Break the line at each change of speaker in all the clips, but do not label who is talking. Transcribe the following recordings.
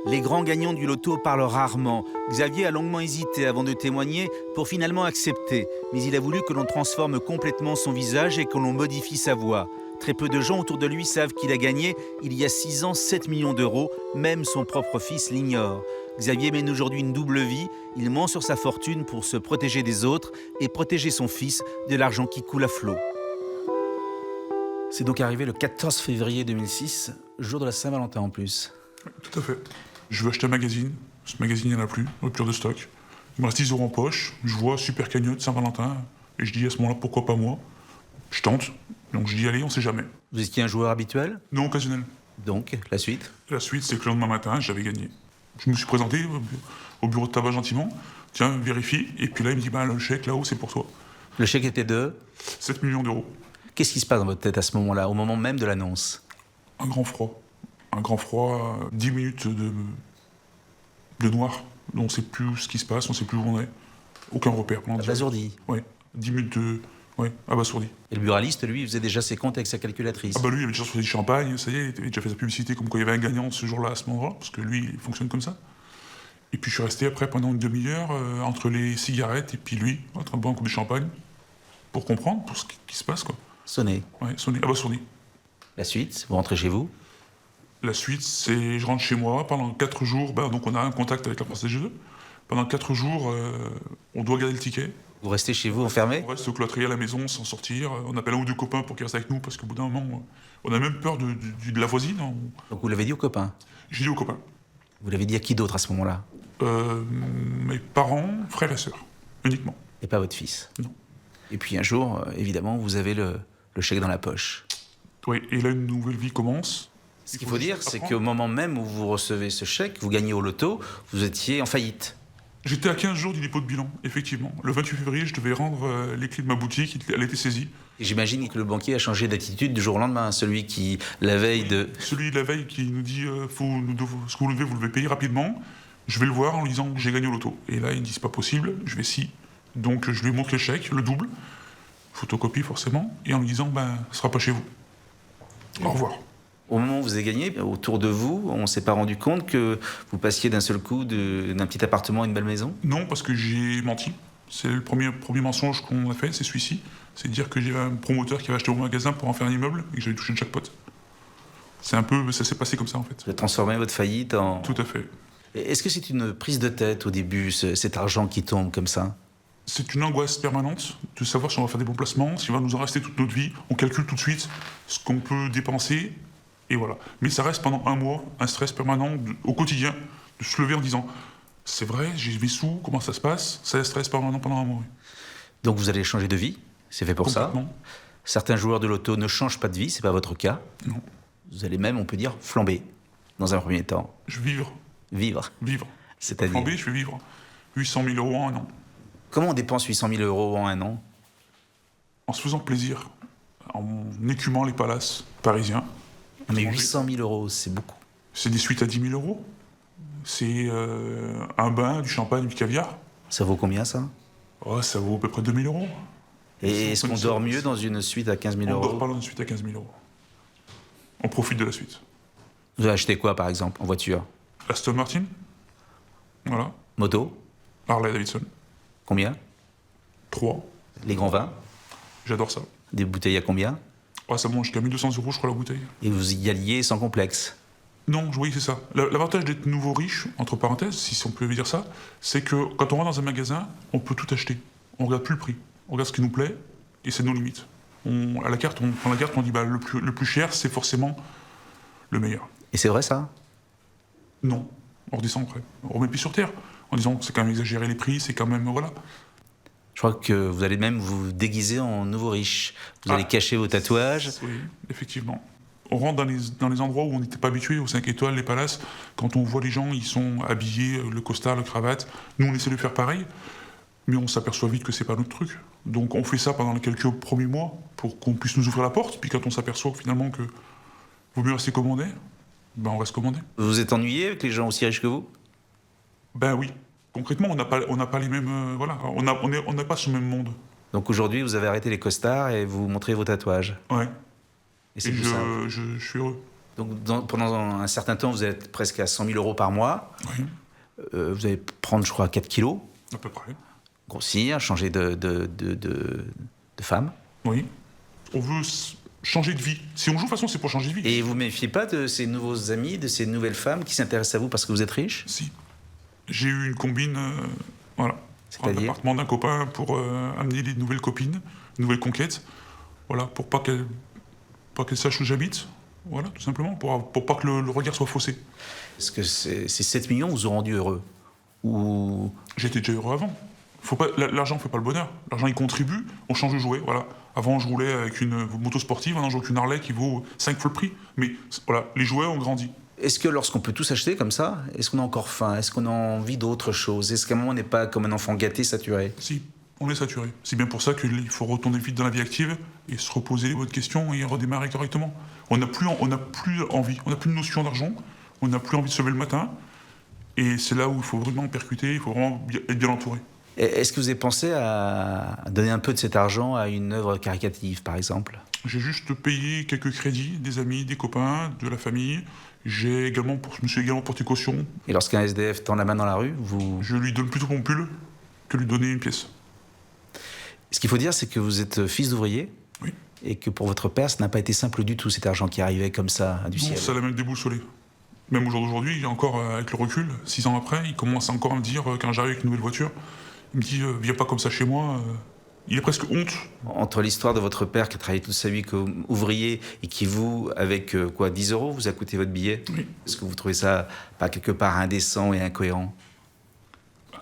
Les grands gagnants du loto parlent rarement. Xavier a longuement hésité avant de témoigner pour finalement accepter. Mais il a voulu que l'on transforme complètement son visage et que l'on modifie sa voix. Très peu de gens autour de lui savent qu'il a gagné, il y a 6 ans, 7 millions d'euros. Même son propre fils l'ignore. Xavier mène aujourd'hui une double vie. Il ment sur sa fortune pour se protéger des autres et protéger son fils de l'argent qui coule à flot. C'est donc arrivé le 14 février 2006, jour de la Saint-Valentin en plus.
Oui, tout à fait. Je veux acheter un magazine. Ce magazine, il n'y en a plus, rupture de stock. Il me reste 10 euros en poche. Je vois super cagnotte Saint-Valentin. Et je dis à ce moment-là, pourquoi pas moi? Je tente. Donc je dis, allez, on sait jamais.
Vous étiez un joueur habituel?
Non occasionnel.
Donc, la suite?
La suite, c'est que le lendemain matin, j'avais gagné. Je me suis présenté au bureau de tabac gentiment. Tiens, vérifie. Et puis là, il me dit, bah, le chèque là-haut, c'est pour toi.
Le chèque était de
7 millions d'euros.
Qu'est-ce qui se passe dans votre tête à ce moment-là, au moment même de l'annonce?
Un grand froid. 10 minutes de noir. On ne sait plus ce qui se passe, on ne sait plus où on est. Aucun repère.
Abasourdi.
Oui, 10 minutes de... Oui, abasourdi.
Et le buraliste, lui, il faisait déjà ses comptes avec sa calculatrice.
Ah bah lui, il avait déjà sorti du champagne, ça y est, il avait déjà fait sa publicité comme quoi il y avait un gagnant ce jour-là, à ce moment-là, parce que lui, il fonctionne comme ça. Et puis je suis resté après pendant une demi-heure entre les cigarettes et puis lui, en train de boire un coup de champagne, pour comprendre, pour ce qui se passe, quoi.
Sonné.
Ouais, sonné, abasourdi.
La suite, vous rentrez chez vous.
La suite, c'est je rentre chez moi pendant 4 jours, donc on a un contact avec la Française des Jeux. Pendant 4 jours, on doit garder le ticket.
Vous restez chez vous enfermé?
On reste cloîtré à la maison sans sortir. On appelle un ou deux copains pour qu'ils restent avec nous parce qu'au bout d'un moment, on a même peur de la voisine.
Donc vous l'avez dit aux copains?
J'ai dit aux copains.
Vous l'avez dit à qui d'autre à ce moment-là?
Mes parents, frères et sœurs, uniquement.
Et pas votre fils?
Non.
Et puis un jour, évidemment, vous avez le chèque dans la poche.
Oui, et là, une nouvelle vie commence.
Ce qu'il faut dire, c'est qu'au moment même où vous recevez ce chèque, vous gagnez au loto, vous étiez en faillite.
J'étais à 15 jours du dépôt de bilan, effectivement. Le 28 février, je devais rendre les clés de ma boutique, elle était saisie.
Et j'imagine que le banquier a changé d'attitude du jour au lendemain, celui qui, la veille de...
Celui de la veille qui nous dit ce que vous devez payer rapidement. Je vais le voir en lui disant que j'ai gagné au loto. Et là, il me dit c'est pas possible, je vais si. Donc je lui montre le chèque, le double, photocopie forcément, et en lui disant ce sera pas chez vous. Au revoir.
Au moment où vous avez gagné, autour de vous, on ne s'est pas rendu compte que vous passiez d'un seul coup d'un petit appartement à une belle maison?
Non, parce que j'ai menti. C'est le premier mensonge qu'on a fait, c'est celui-ci. C'est de dire que j'ai un promoteur qui avait acheté mon magasin pour en faire un immeuble et que j'avais touché le jackpot. Ça s'est passé comme ça en fait.
Vous avez transformé votre faillite en...
Tout à fait.
Est-ce que c'est une prise de tête au début, cet argent qui tombe comme ça?
C'est une angoisse permanente de savoir si on va faire des bons placements, s'il va nous en rester toute notre vie. On calcule tout de suite ce qu'on peut dépenser. Et voilà. Mais ça reste pendant un mois, un stress permanent au quotidien, de se lever en disant c'est vrai, j'ai mes sous, comment ça se passe? C'est un stress permanent pendant un mois. Oui.
Donc vous allez changer de vie, c'est fait pour ça. Certains joueurs de loto ne changent pas de vie, c'est pas votre cas.
Non.
Vous allez même, on peut dire, flamber, dans un premier temps.
Je vais vivre.
Vivre. C'est-à-dire
flamber, je vais vivre. 800 000 euros en un an.
Comment on dépense 800 000 euros en un an?
En se faisant plaisir, en écumant les palaces parisiens.
Mais 800 000 euros, c'est beaucoup.
C'est des suites à 10 000 euros. C'est un bain, du champagne, du caviar.
Ça vaut combien, ça?
Ça vaut à peu près 2 000 euros.
Et est-ce qu'on dort mieux dans une suite à 15 000 euros?
On ne dort pas dans une suite à 15 000 euros. On profite de la suite.
Vous avez acheté quoi, par exemple, en voiture?
Aston Martin. Voilà.
Moto?
Harley Davidson.
Combien?
3.
Les grands vins?
J'adore ça.
Des bouteilles à combien?
Ça monte jusqu'à 1 200 euros, je crois, la bouteille.
Et vous y alliez sans complexe?
Non, oui, c'est ça. L'avantage d'être nouveau riche, entre parenthèses, si on peut dire ça, c'est que quand on va dans un magasin, on peut tout acheter. On regarde plus le prix. On regarde ce qui nous plaît, et c'est nos limites. À la carte, on prend la carte, on dit le plus cher, c'est forcément le meilleur.
Et c'est vrai, ça?
Non. On redescend après. On remet plus sur terre, en disant que c'est quand même exagéré les prix, c'est quand même... Voilà.
Je crois que vous allez même vous déguiser en nouveau riche. Vous allez cacher vos tatouages.
Oui, effectivement. On rentre dans les endroits où on n'était pas habitué, aux 5 étoiles, les palaces. Quand on voit les gens, ils sont habillés, le costard, la cravate. Nous, on essaie de faire pareil, mais on s'aperçoit vite que c'est pas notre truc. Donc on fait ça pendant les quelques premiers mois pour qu'on puisse nous ouvrir la porte. Puis quand on s'aperçoit finalement que vaut mieux rester commandé, on reste commandé.
Vous vous êtes ennuyé avec les gens aussi riches que vous?
Oui. Concrètement, on n'a pas les mêmes... voilà, on n'est pas sur le même monde.
Donc aujourd'hui, vous avez arrêté les costards et vous montrez vos tatouages.
Ouais.
Et c'est
je suis heureux.
Donc pendant un certain temps, vous êtes presque à 100 000 euros par mois.
Oui,
Vous allez prendre, je crois, 4 kilos,
à peu près.
grossir, changer de femme.
Oui. On veut changer de vie. Si on joue, de toute façon, c'est pour changer de vie.
Et vous ne méfiez pas de ces nouveaux amis, de ces nouvelles femmes qui s'intéressent à vous parce que vous êtes riche?
Si. J'ai eu une combine, voilà. Un
C'est-à-dire?
appartement d'un copain pour amener des nouvelles copines, de nouvelles conquêtes. Voilà, pour pas qu'elle sache où j'habite. Voilà, tout simplement, pour pas que le regard soit faussé.
Est-ce que ces 7 millions vous ont rendu heureux? Ou
J'étais déjà heureux avant. L'argent ne fait pas le bonheur. L'argent, il contribue, on change de jouet, voilà. Avant, je roulais avec une moto sportive, maintenant, je roule avec une Harley qui vaut 5 fois le prix. Mais voilà, les jouets ont grandi.
est-ce que lorsqu'on peut tout acheter comme ça, est-ce qu'on a encore faim? Est-ce qu'on a envie d'autre chose? Est-ce qu'à un moment on n'est pas comme un enfant gâté, saturé?
Si, on est saturé. C'est bien pour ça qu'il faut retourner vite dans la vie active et se reposer les bonnes questions et redémarrer correctement. On n'a plus envie, on n'a plus de notion d'argent, on n'a plus envie de se lever le matin. Et c'est là où il faut vraiment percuter, il faut vraiment être bien entouré.
Est-ce que vous avez pensé à donner un peu de cet argent à une œuvre caritative, par exemple?
J'ai juste payé quelques crédits, des amis, des copains, de la famille. Je me suis également porté caution.
Et lorsqu'un SDF tend la main dans la rue,
Je lui donne plutôt mon pull que lui donner une pièce.
Ce qu'il faut dire, c'est que vous êtes fils d'ouvrier.
Oui.
Et que pour votre père, ça n'a pas été simple du tout, cet argent qui arrivait comme ça, du
Non,
ciel.
ça l'a même déboussolé. Même au jour d'aujourd'hui, encore avec le recul, 6 ans après, il commence encore à me dire, quand j'arrive avec une nouvelle voiture, il me dit, viens pas comme ça chez moi. Il a presque honte.
Entre l'histoire de votre père qui a travaillé toute sa vie comme ouvrier et qui vous, avec 10 euros, vous a coûté votre billet.
Oui.
Est-ce que vous trouvez ça pas quelque part indécent et incohérent?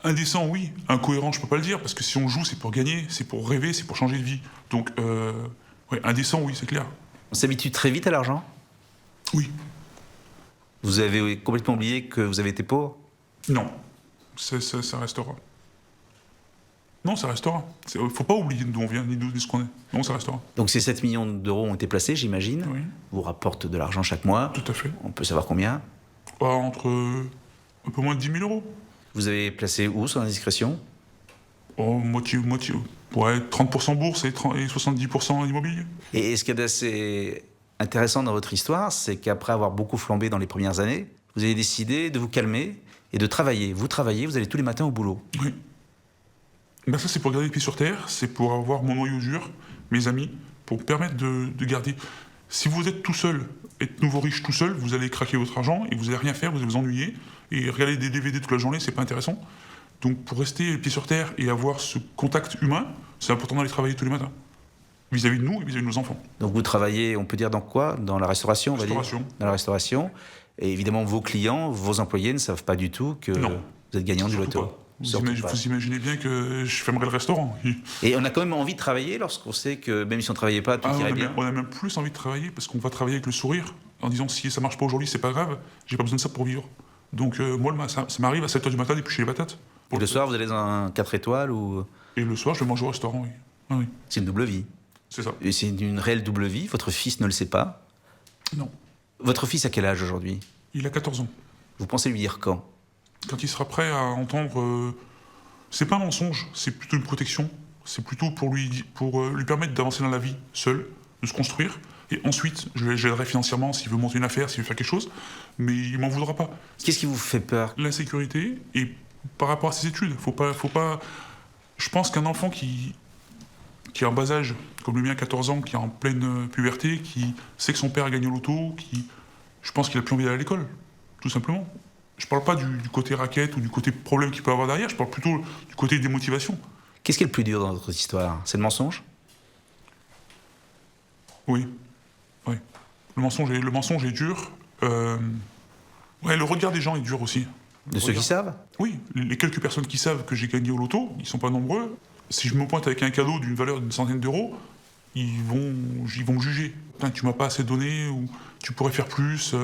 Indécent, oui. Incohérent, je peux pas le dire, parce que si on joue, c'est pour gagner, c'est pour rêver, c'est pour changer de vie. Donc, ouais, indécent, oui, c'est clair.
On s'habitue très vite à l'argent?
Oui.
Vous avez complètement oublié que vous avez été pauvre?
Non. Ça restera. Non, ça restera. Faut pas oublier d'où on vient, ni d'où ce qu'on est. Non, ça restera.
Donc ces 7 millions d'euros ont été placés, j'imagine.
Oui,
Vous rapportent de l'argent chaque mois.
tout à fait.
On peut savoir combien.
Entre un peu moins de 10 000 euros.
Vous avez placé où, sans indiscrétion?
Oh, moitié. Ouais, 30% bourse et 70% immobilier.
Et ce qu'il y a d'assez intéressant dans votre histoire, c'est qu'après avoir beaucoup flambé dans les premières années, vous avez décidé de vous calmer et de travailler. Vous travaillez, vous allez tous les matins au boulot.
Oui. Ben ça, c'est pour garder les pieds sur terre, c'est pour avoir mon noyau dur, mes amis, pour me permettre de garder. Si vous êtes tout seul, être nouveau riche tout seul, vous allez craquer votre argent et vous allez rien faire, vous allez vous ennuyer. Et regarder des DVD toute la journée, c'est pas intéressant. Donc pour rester les pieds sur terre et avoir ce contact humain, c'est important d'aller travailler tous les matins. Vis-à-vis de nous et vis-à-vis de nos enfants.
Donc vous travaillez, on peut dire dans quoi? Dans la restauration, on va dire. Dans la restauration. Et évidemment, vos clients, vos employés ne savent pas du tout que
Non.
vous êtes gagnant du
Surtout
loto.
pas. Vous imaginez bien que je fermerai le restaurant.
Et on a quand même envie de travailler lorsqu'on sait que même si on ne travaillait pas, tout irait bien.
On a même plus envie de travailler parce qu'on va travailler avec le sourire en disant si ça marche pas aujourd'hui, c'est pas grave, j'ai pas besoin de ça pour vivre. Donc moi, ça m'arrive à 7h du matin d'éplucher les patates.
Et le soir, vous allez dans un 4 étoiles ou...
Et le soir, je vais manger au restaurant, oui. Ah, oui.
C'est une double vie.
C'est ça.
Et c'est une réelle double vie. Votre fils ne le sait pas.
Non.
Votre fils a quel âge aujourd'hui?
Il a 14 ans.
Vous pensez lui dire quand?
Quand il sera prêt à entendre... c'est pas un mensonge, c'est plutôt une protection. C'est plutôt pour lui permettre d'avancer dans la vie seul, de se construire. Et ensuite, je l'aiderai financièrement s'il veut monter une affaire, s'il veut faire quelque chose. Mais il m'en voudra pas.
Qu'est-ce qui vous fait peur?
L'insécurité et par rapport à ses études. Faut pas... Je pense qu'un enfant qui est en bas âge, comme le mien, 14 ans, qui est en pleine puberté, qui sait que son père a gagné au loto, je pense qu'il a plus envie d'aller à l'école, tout simplement. Je parle pas du côté raquette ou du côté problème qu'il peut avoir derrière, je parle plutôt du côté démotivation.
Qu'est-ce qui est le plus dur dans votre histoire? C'est le mensonge?
Oui. Oui. Le mensonge est dur. Ouais, le regard des gens est dur aussi.
De ceux qui savent?
Oui, les quelques personnes qui savent que j'ai gagné au loto, ils sont pas nombreux. Si je me pointe avec un cadeau d'une valeur d'une centaine d'euros, ils vont me juger. Putain, tu m'as pas assez donné, ou tu pourrais faire plus.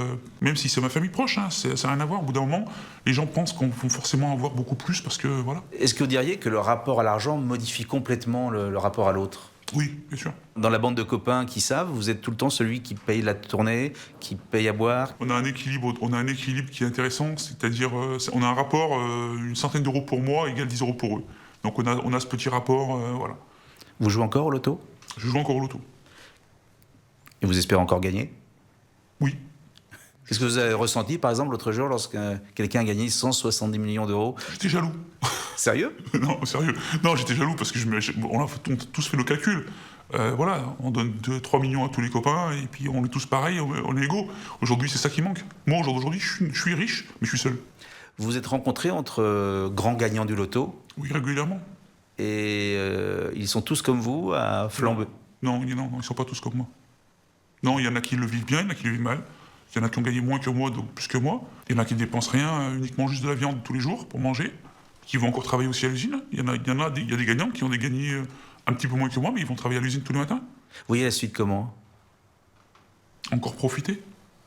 Même si c'est ma famille proche, hein, ça n'a rien à voir. Au bout d'un moment, les gens pensent qu'on va forcément avoir beaucoup plus parce que voilà.
Est-ce que vous diriez que le rapport à l'argent modifie complètement le rapport à l'autre?
Oui, bien sûr.
Dans la bande de copains qui savent, vous êtes tout le temps celui qui paye la tournée, qui paye à boire.
On a un équilibre qui est intéressant, c'est-à-dire on a un rapport, une centaine d'euros pour moi égale 10 euros pour eux. Donc on a ce petit rapport, voilà.
Vous jouez encore au loto?
Je joue encore au loto.
Et vous espérez encore gagner?
Oui.
Qu'est-ce que vous avez ressenti, par exemple, l'autre jour, lorsque quelqu'un a gagné 170 millions d'euros?
J'étais jaloux.
Sérieux?
Non, sérieux. Non, j'étais jaloux parce que on a tous fait le calcul. Voilà, on donne 2-3 millions à tous les copains et puis on est tous pareils, on est égaux. Aujourd'hui, c'est ça qui manque. Moi, aujourd'hui, je suis riche, mais je suis seul.
Vous vous êtes rencontrés entre grands gagnants du loto
Oui, régulièrement.
et ils sont tous comme vous à flamber.
Non, ils sont pas tous comme moi. Non, il y en a qui le vivent bien, il y en a qui le vivent mal. Il y en a qui ont gagné moins que moi, donc plus que moi. Il y en a qui ne dépensent rien, uniquement juste de la viande tous les jours pour manger, qui vont encore travailler aussi à l'usine. Il y a des gagnants qui ont gagné un petit peu moins que moi, mais ils vont travailler à l'usine tous les matins.
Vous voyez la suite comment?
Encore profiter.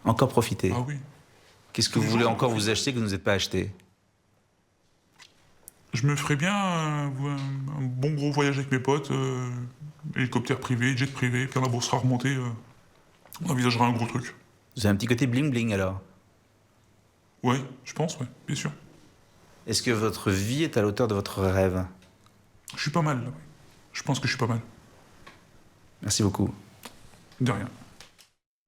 Encore profiter.
Ah oui.
Qu'est-ce que
tous
vous
les
voulez
jours,
encore
j'en
vous acheter que vous n'êtes pas acheté?
Je me ferais bien un bon gros voyage avec mes potes, hélicoptère privé, jet privé, quand la bourse sera remontée, on envisagera un gros truc.
Vous avez un petit côté bling-bling alors.
Ouais, je pense, ouais, bien sûr.
Est-ce que votre vie est à la hauteur de votre rêve?
Je suis pas mal, là, ouais. Je pense que je suis pas mal.
Merci beaucoup.
De rien.